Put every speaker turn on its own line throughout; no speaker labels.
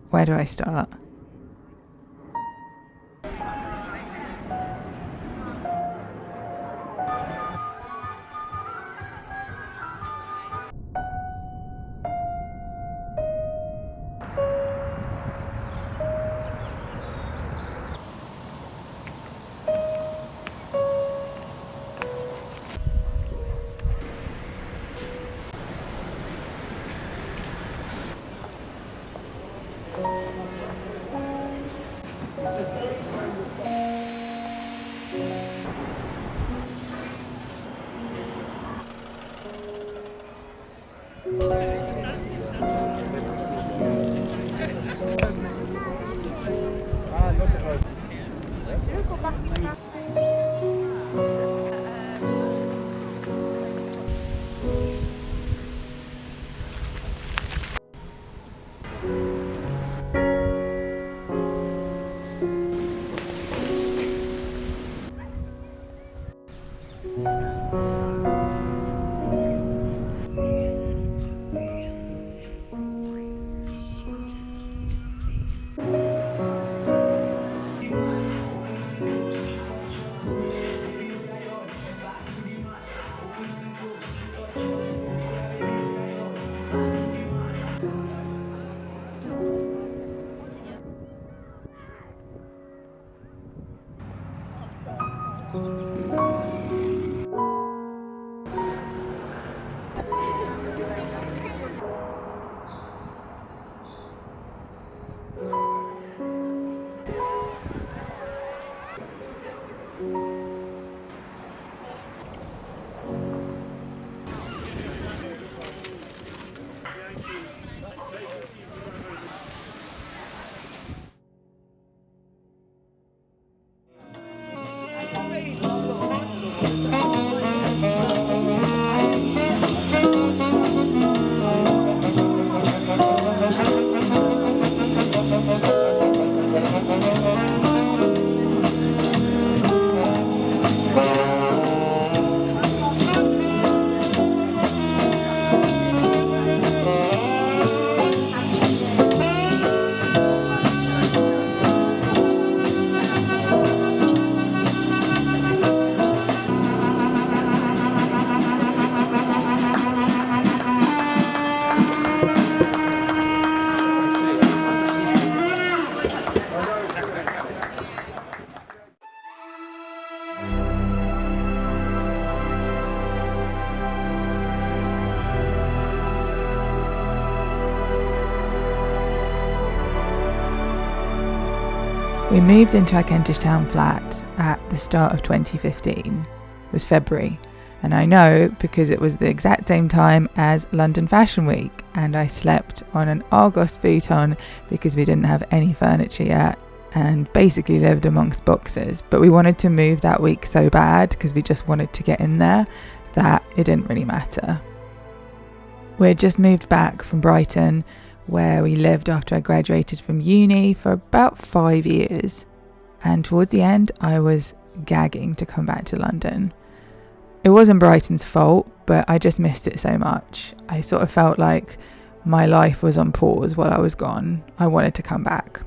Where do I start? We moved into our Kentish Town flat at the start of 2015. It was February, and I know because it was the exact same time as London Fashion Week, and I slept on an Argos futon because we didn't have any furniture yet and basically lived amongst boxes. But we wanted to move that week so bad because we just wanted to get in there that it didn't really matter. We had just moved back from Brighton, where we lived after I graduated from uni for about 5 years. And towards the end, I was gagging to come back to London. It wasn't Brighton's fault, but I just missed it so much. I sort of felt like my life was on pause while I was gone. I wanted to come back.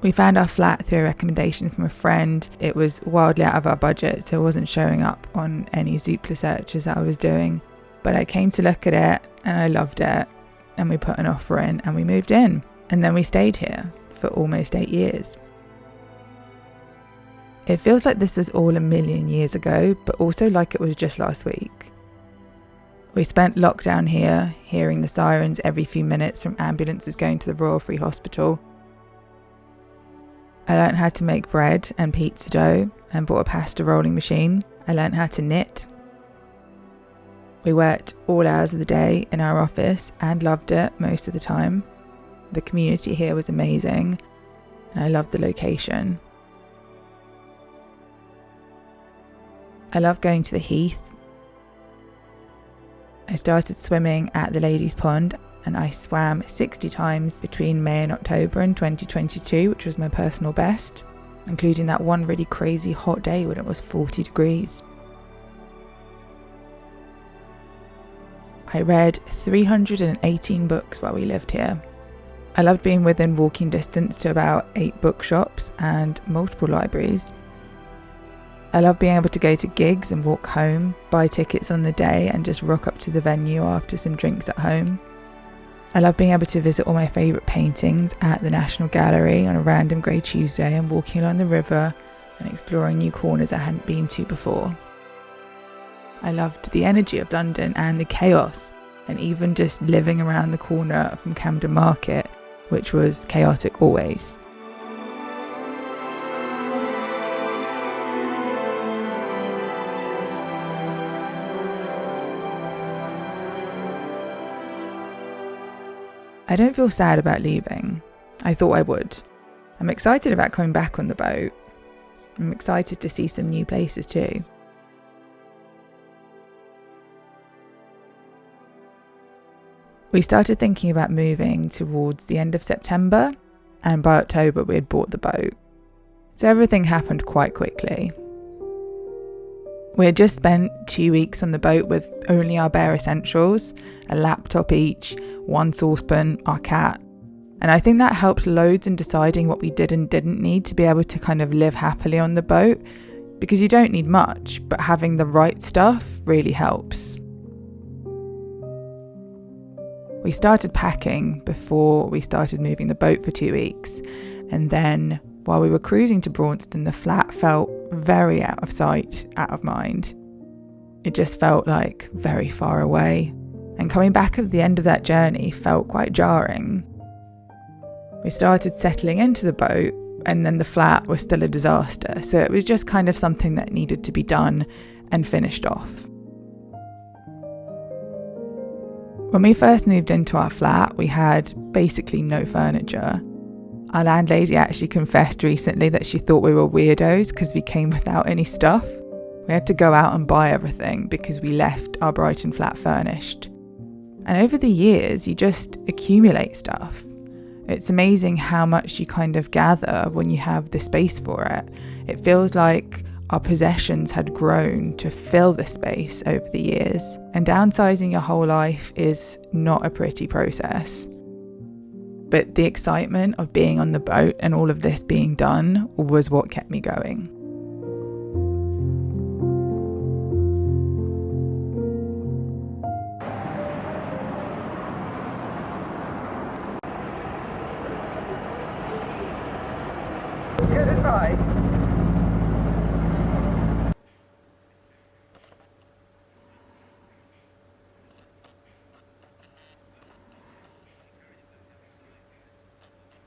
We found our flat through a recommendation from a friend. It was wildly out of our budget, so it wasn't showing up on any Zoopla searches that I was doing. But I came to look at it and I loved it. And we put an offer in and we moved in. And then we stayed here for almost 8 years. It feels like this was all a million years ago, but also like it was just last week. We spent lockdown here, hearing the sirens every few minutes from ambulances going to the Royal Free Hospital. I learned how to make bread and pizza dough and bought a pasta rolling machine. I learned how to knit. We worked all hours of the day in our office and loved it most of the time. The community here was amazing and I loved the location. I love going to the Heath. I started swimming at the Ladies' Pond and I swam 60 times between May and October in 2022, which was my personal best, including that one really crazy hot day when it was 40 degrees. I read 318 books while we lived here. I loved being within walking distance to about 8 bookshops and multiple libraries. I loved being able to go to gigs and walk home, buy tickets on the day and just rock up to the venue after some drinks at home. I loved being able to visit all my favourite paintings at the National Gallery on a random grey Tuesday and walking along the river and exploring new corners I hadn't been to before. I loved the energy of London and the chaos, and even just living around the corner from Camden Market, which was chaotic always. I don't feel sad about leaving. I thought I would. I'm excited about coming back on the boat. I'm excited to see some new places too. We started thinking about moving towards the end of September, and by October we had bought the boat. So everything happened quite quickly. We had just spent 2 weeks on the boat with only our bare essentials, a laptop each, 1 saucepan, our cat. And I think that helped loads in deciding what we did and didn't need to be able to kind of live happily on the boat, because you don't need much, but having the right stuff really helps. We started packing before we started moving the boat for 2 weeks, and then while we were cruising to Braunston, the flat felt very out of sight, out of mind. It just felt like very far away, and coming back at the end of that journey felt quite jarring. We started settling into the boat, and then the flat was still a disaster, so it was just kind of something that needed to be done and finished off. When we first moved into our flat, we had basically no furniture. Our landlady actually confessed recently that she thought we were weirdos because we came without any stuff. We had to go out and buy everything because we left our Brighton flat furnished. And over the years, you just accumulate stuff. It's amazing how much you kind of gather when you have the space for it. It feels like our possessions had grown to fill the space over the years. And downsizing your whole life is not a pretty process. But the excitement of being on the boat and all of this being done was what kept me going. Good advice.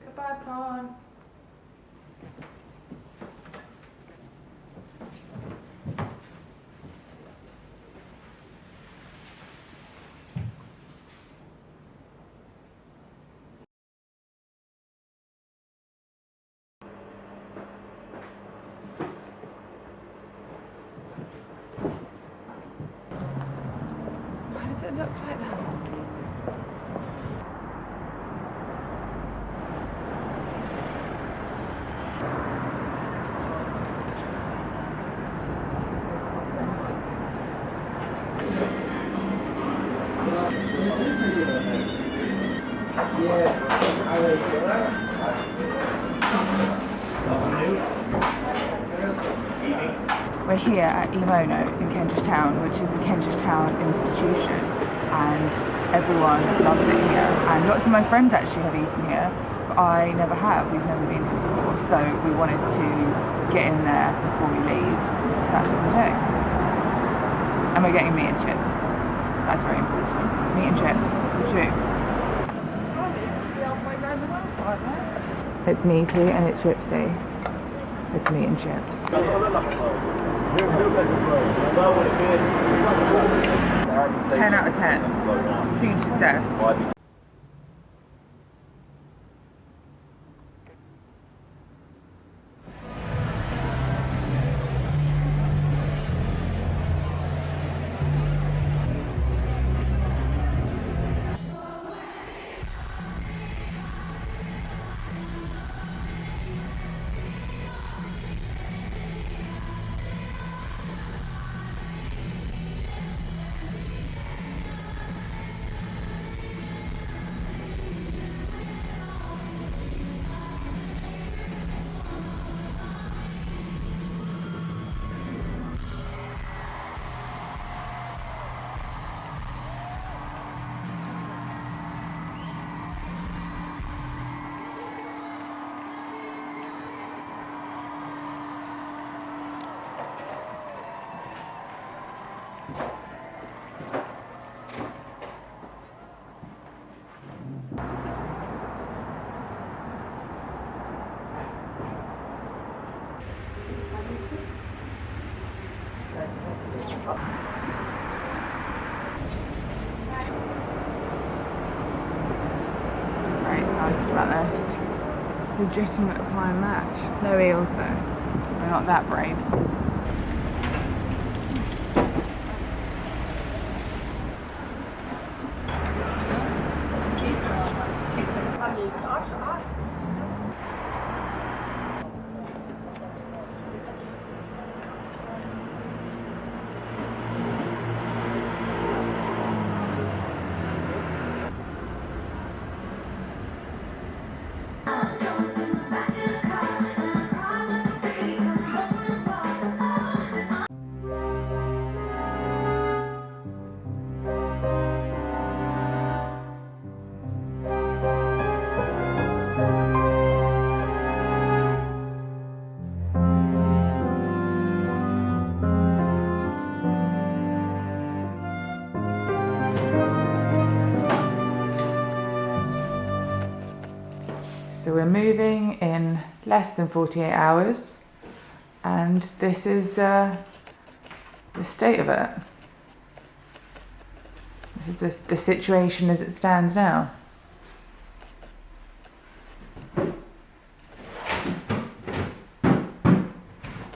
Goodbye, Pawn. Why does it look like that? We're here at Emono in Kentish Town, which is a Kentish Town institution, and everyone loves it here. And lots of my friends actually have eaten here, but I never have. We've never been here before, so we wanted to get in there before we leave. So that's what we're doing. And we're getting meat and chips. That's very important. Meat and chips, the two. It's meaty and it's chipsy. It's meat and chips. 10 out of 10. Huge success. honest. Legitimate pie and mash. No eels though. We're not that brave. So we're moving in less than 48 hours, and this is the state of it. This is the situation as it stands now.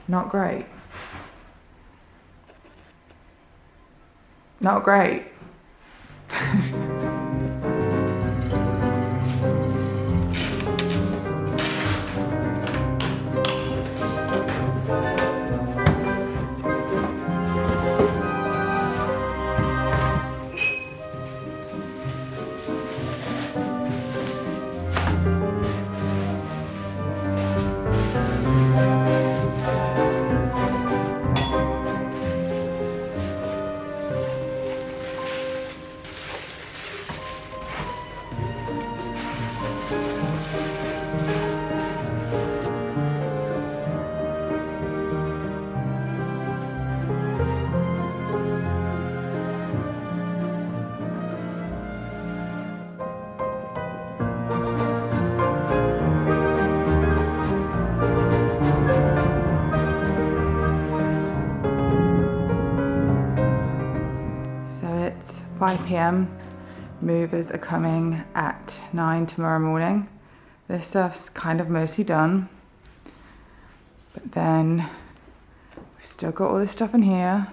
Not great. Not great. So it's 5 p.m. Movers are coming at 9 tomorrow morning. This stuff's kind of mostly done. But then we've still got all this stuff in here.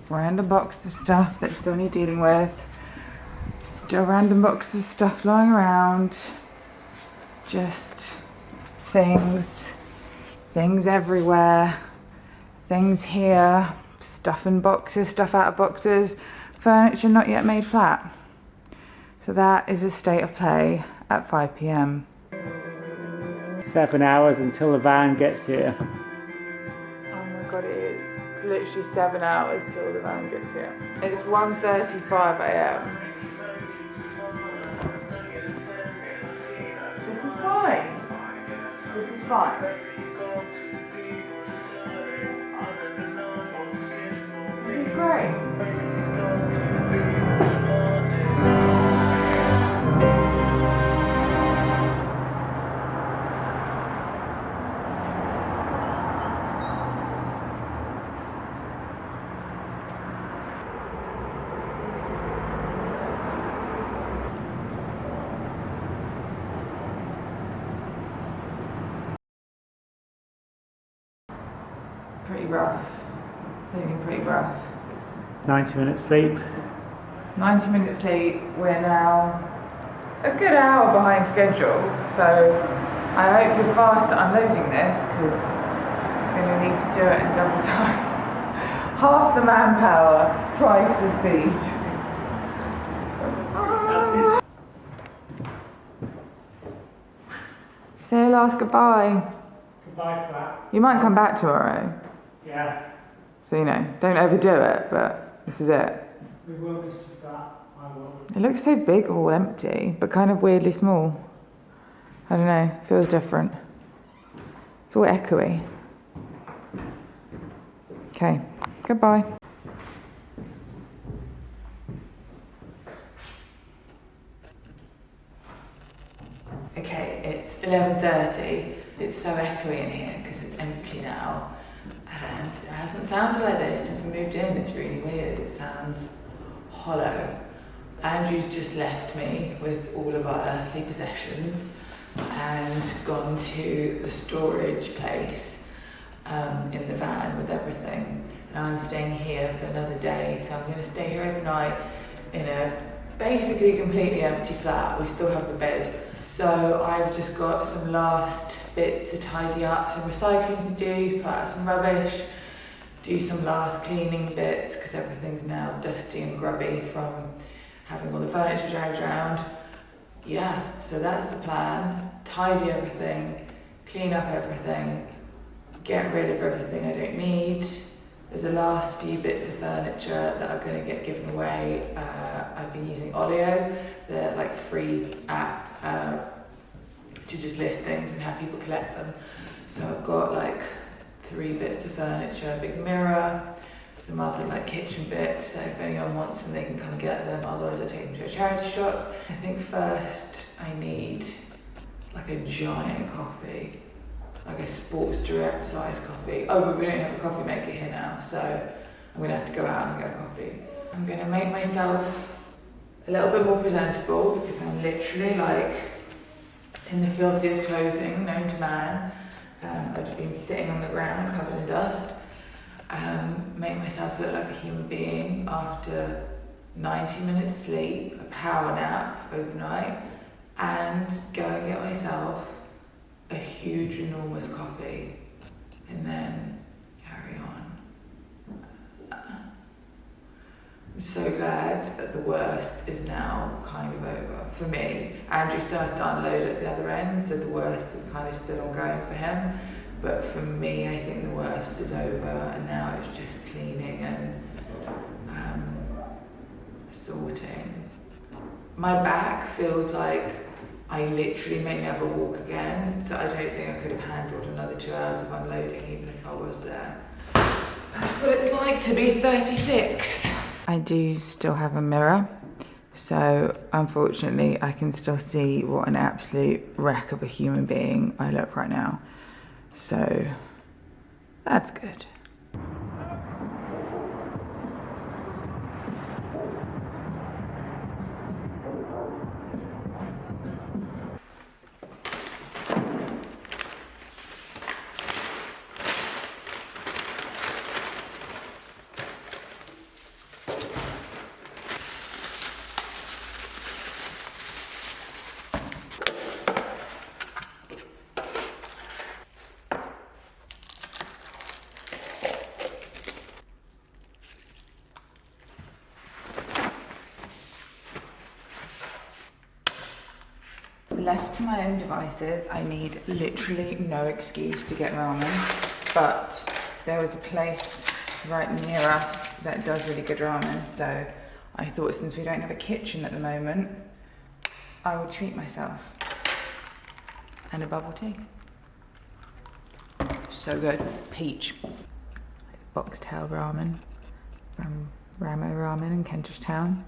Random boxes of stuff that still need dealing with. Still random boxes of stuff lying around. Just things everywhere. Things here. Stuff in boxes, stuff out of boxes. Furniture not yet made flat. So that is a state of play at 5 p.m.
7 hours until the van gets here.
Oh my god, it is. It's literally 7 hours till the van gets here. It's 1:35 a.m. This is fine. This is fine. This is great. Pretty rough. Feeling pretty rough.
90 minutes sleep.
90 minutes sleep. We're now a good hour behind schedule, so I hope you're fast at unloading this because I'm going to need to do it in double time. Half the manpower, twice the speed. Say your last goodbye.
Goodbye, flat.
You might come back tomorrow.
Yeah.
So, you know, don't overdo it, but this is it.
We will miss you, flat. I will.
It looks so big, all empty, but kind of weirdly small. I don't know, feels different. It's all echoey. Okay, goodbye. Okay, it's 11:30. It's so echoey in here because it's empty now. And It hasn't sounded like this since we moved in. It's really weird. It sounds hollow. Andrew's just left me with all of our earthly possessions and gone to the storage place in the van with everything. And I'm staying here for another day, so I'm going to stay here overnight in a basically completely empty flat. We still have the bed. So I've just got some last bits to tidy up, some recycling to do, put out some rubbish, do some last cleaning bits because everything's now dusty and grubby from having all the furniture dragged around. Yeah, so that's the plan. Tidy everything, clean up everything, get rid of everything I don't need. There's the last few bits of furniture that are going to get given away. I've been using Olio, the free app, to just list things and have people collect them. So I've got 3 bits of furniture, a big mirror, some other kitchen bits, so if anyone wants them they can come get them, otherwise I take them to a charity shop. I think first I need a giant coffee, a Sports Direct size coffee. Oh, but we don't have a coffee maker here now, so I'm gonna have to go out and get a coffee. I'm gonna make myself a little bit more presentable because I'm literally in the filthiest clothing known to man. I've just been sitting on the ground covered in dust. Make myself look like a human being after 90 minutes sleep, a power nap overnight, and go and get myself a huge, enormous coffee, and then carry on. I'm so glad that the worst is now kind of over for me. Andrew starts to unload at the other end, so the worst is kind of still ongoing for him. But for me, I think the worst is over, and now it's just cleaning and sorting. My back feels like I literally may never walk again, so I don't think I could have handled another 2 hours of unloading even if I was there. That's what it's like to be 36. I do still have a mirror, so unfortunately I can still see what an absolute wreck of a human being I look right now. So that's good. Left to my own devices, I need literally no excuse to get ramen, but there was a place right near us that does really good ramen, so I thought since we don't have a kitchen at the moment, I would treat myself. And a bubble tea. So good, it's peach. It's Boxtail ramen from Ramo Ramen in Kentish Town.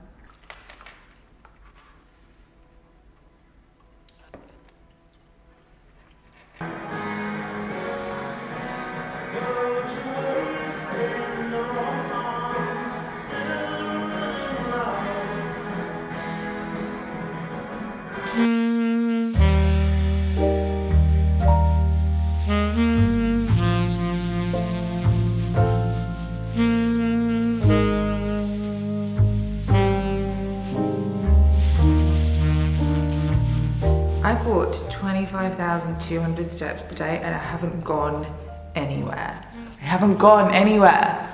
I've walked 25,200 steps today and I haven't gone anywhere. I haven't gone anywhere.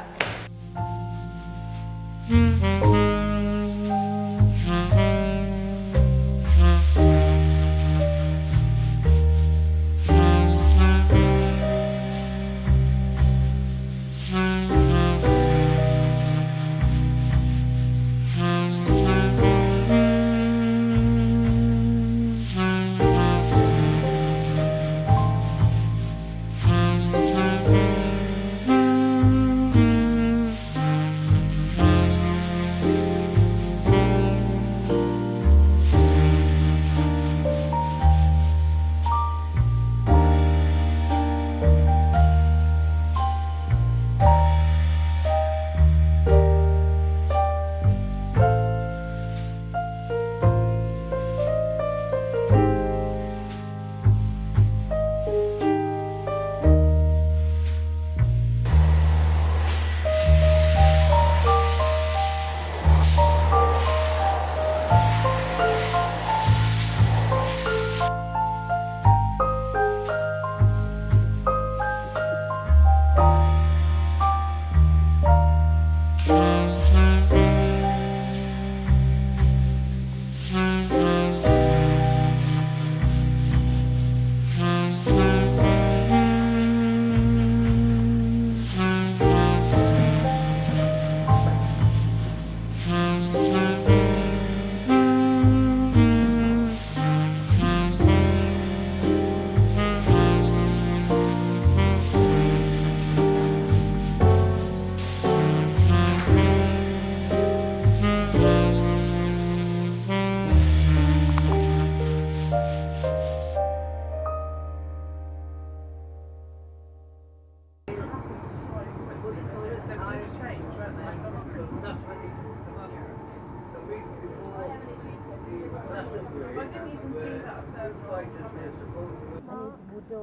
his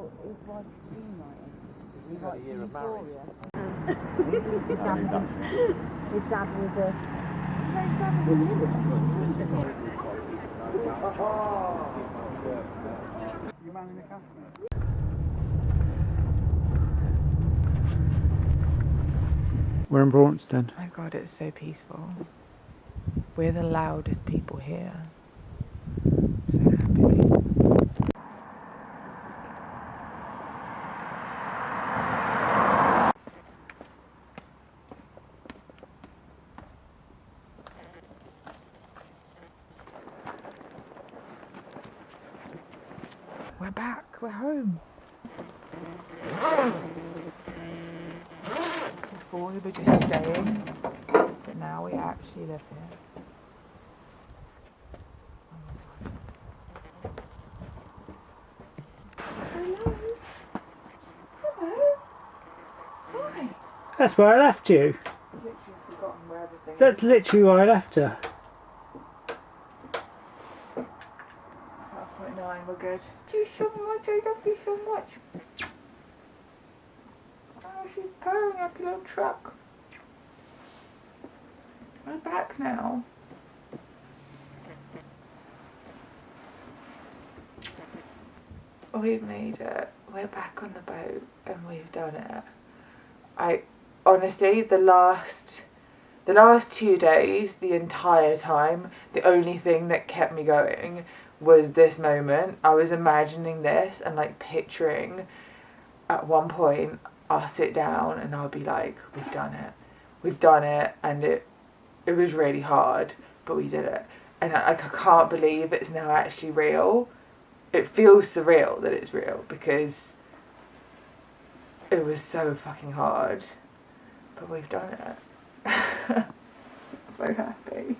wife's screenwriting. He
We've had a
writes
year of marriage.
Euphoria. His dad was a.
You man in the castle?
We're in Braunston.
My God, it's so peaceful. We're the loudest people here. I'm so happy. We're back, we're home. Before we were just staying, but now we actually live here. Hello. Hello. Hi.
That's where I left you.
Literally forgotten where everything
That's literally where I left her.
12.9, we're good. Thank you so much, I love you so much. Oh, she's purring like a little truck. We're back now. We've made it. We're back on the boat and we've done it. I honestly, the last 2 days, the entire time, the only thing that kept me going was this moment. I was imagining this and like picturing at one point I'll sit down and I'll be like, we've done it, and it was really hard, but we did it. And I can't believe it's now actually real. It feels surreal that it's real because it was so fucking hard, but we've done it. So happy.